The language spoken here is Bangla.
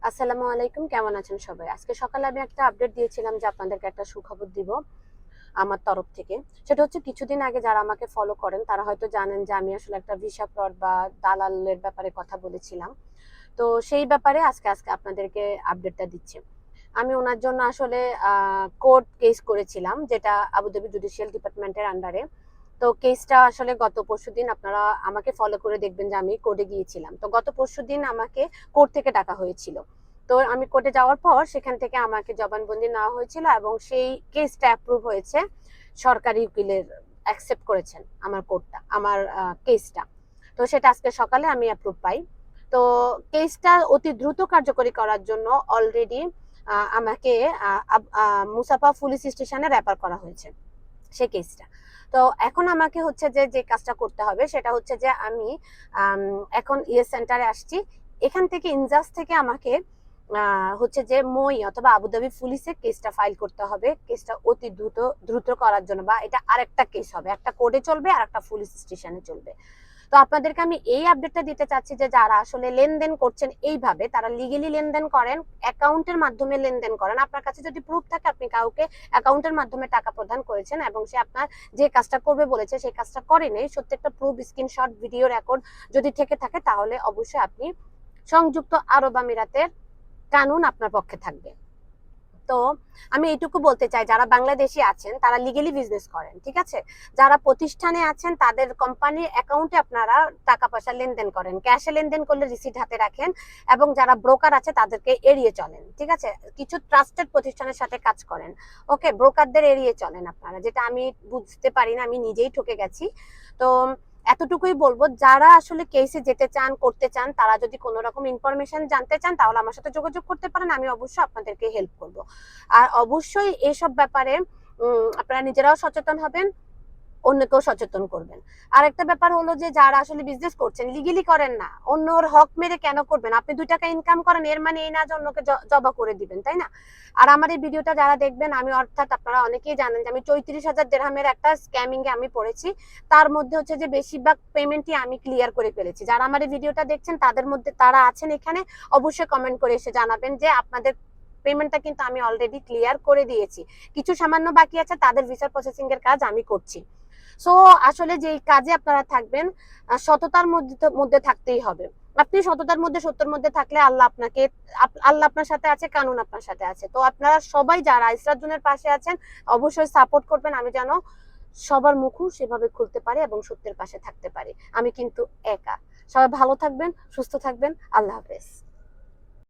আসসালামু আলাইকুম, কেমন আছেন সবাই? আজকে সকালে আমি একটা আপডেট দিয়েছিলাম যে আপনাদেরকে একটা সুখবর দিব আমার তরফ থেকে। সেটা হচ্ছে কিছুদিন আগে যারা আমাকে ফলো করেন তারা হয়তো জানেন যে আমি আসলে একটা ভিসা ফ্রড বা দালালের ব্যাপারে কথা বলেছিলাম। তো সেই ব্যাপারে আজকে আজকে আপনাদেরকে আপডেটটা দিচ্ছি। আমি ওনার জন্য আসলে কোর্ট কেস করেছিলাম, যেটা আবুধাবি জুডিশিয়াল ডিপার্টমেন্টের আন্ডারে। তো কেসটা আসলে গত পরশুদিন আপনারা আমাকে ফলো করে দেখবেন যে আমি কোর্টে গিয়েছিলাম। তো গত পরশুদিন আমাকে কোর্ট থেকে ডাকা হয়েছিল। তো আমি কোর্টে যাওয়ার পর সেখান থেকে আমাকে জবানবন্দি নেওয়া হয়েছিল এবং সেই কেসটা অ্যাপ্রুভ হয়েছে। সরকারি উকিলের অ্যাকসেপ্ট করেছেন আমার কোর্টটা, আমার কেসটা। তো সেটা আজকে সকালে আমি অ্যাপ্রুভ পাই। তো কেসটা অতি দ্রুত কার্যকরী করার জন্য অলরেডি আমাকে মুসাফা পুলিশ স্টেশনে রেফার করা হয়েছে সেই কেসটা। তো এখন আমাকে হচ্ছে যে যে কাজটা করতে হবে সেটা হচ্ছে যে আমি এখন ইএস সেন্টারে আসছি। এখান থেকে ইনজাস থেকে আমাকে হচ্ছে যে মই অথবা আবুধাবি পুলিশে কেসটা ফাইল করতে হবে, কেসটা অতি দ্রুত দ্রুত করার জন্য। বা এটা আরেকটা কেস হবে, একটা কোর্টে চলবে আর একটা পুলিশ স্টেশনে চলবে। তো আপনাদেরকে আমি এই আপডেটটা দিতে চাচ্ছি যে যারা আসলে লেনদেন করছেন এইভাবে, তারা লিগেলি লেনদেন করেন, অ্যাকাউন্টের মাধ্যমে লেনদেন করেন। আপনার কাছে যদি প্রুফ থাকে আপনি কাউকে অ্যাকাউন্টের মাধ্যমে টাকা প্রদান করেছেন এবং সে আপনার যে কাজটা করবে বলেছে সেই কাজটা করেনি, সত্যি একটা প্রুফ, স্ক্রিনশট, ভিডিও রেকর্ড যদি থেকে থাকে তাহলে অবশ্যই আপনি সংযুক্ত আরব আমিরাতের কানুন আপনার পক্ষে থাকবে। তো আমি এইটুকু বলতে চাই, যারা বাংলাদেশি আছেন তারা লিগেলি বিজনেস করেন, ঠিক আছে? যারা প্রতিষ্ঠানে আছেন তাদের কোম্পানির অ্যাকাউন্টে আপনারা টাকা পয়সা লেনদেন করেন, ক্যাশে লেনদেন করলে রিসিট হাতে রাখেন। এবং যারা ব্রোকার আছে তাদেরকে এড়িয়ে চলেন, ঠিক আছে? কিছু ট্রাস্টেড প্রতিষ্ঠানের সাথে কাজ করেন, ওকে? ব্রোকারদের এড়িয়ে চলেন আপনারা, যেটা আমি বুঝতে পারি না, আমি নিজেই ঠকে গেছি। তো এতটুকুই বলবো, যারা আসলে কেসে যেতে চান, করতে চান, তারা যদি কোনো রকম ইনফরমেশন জানতে চান তাহলে আমার সাথে যোগাযোগ করতে পারেন, আমি অবশ্যই আপনাদেরকে হেল্প করব। আর অবশ্যই এইসব ব্যাপারে আপনারা নিজেরাও সচেতন হবেন, অন্যকেও সচেতন করবেন। আর একটা ব্যাপার হলো যে যারা আসলে বিজনেস করছেন লিগেলি করেন না, অন্যর হক মেরে কেন করবেন? আপনি 2 টাকা ইনকাম করেন, এর মানে এই না যে অন্যকে জবা করে দিবেন, তাই না? আর আমার এই ভিডিওটা যারা দেখবেন, আমি অর্থাৎ আপনারা অনেকেই জানেন যে আমি 34,000 দিরহামের একটা স্ক্যামিং এ আমি পড়েছি। তার মধ্যে হচ্ছে যে বেশিরভাগ পেমেন্টই আমি ক্লিয়ার করে ফেলেছি। যারা আমার এই ভিডিওটা দেখছেন তাদের মধ্যে তারা আছেন এখানে, অবশ্যই কমেন্ট করে এসে জানাবেন যে আপনাদের পেমেন্টটা কিন্তু আমি অলরেডি ক্লিয়ার করে দিয়েছি। কিছু সামান্য বাকি আছে, তাদের ভিসা প্রসেসিং এর কাজ আমি করছি। সো আসলে যে কাজে আপনারা থাকবেন, সততার মধ্যে থাকতেই হবে। আপনি সততার মধ্যে, সত্যের মধ্যে থাকলে আল্লাহ আপনার সাথে আছে, কানুন আপনার সাথে আছে। তো আপনারা সবাই যারা ইসরাত জুনের পাশে আছেন অবশ্যই সাপোর্ট করবেন, আমি যেন সবার মুখও সেভাবে খুলতে পারি এবং সত্যের পাশে থাকতে পারি। আমি কিন্তু একা। সবাই ভালো থাকবেন, সুস্থ থাকবেন। আল্লাহ হাফেজ।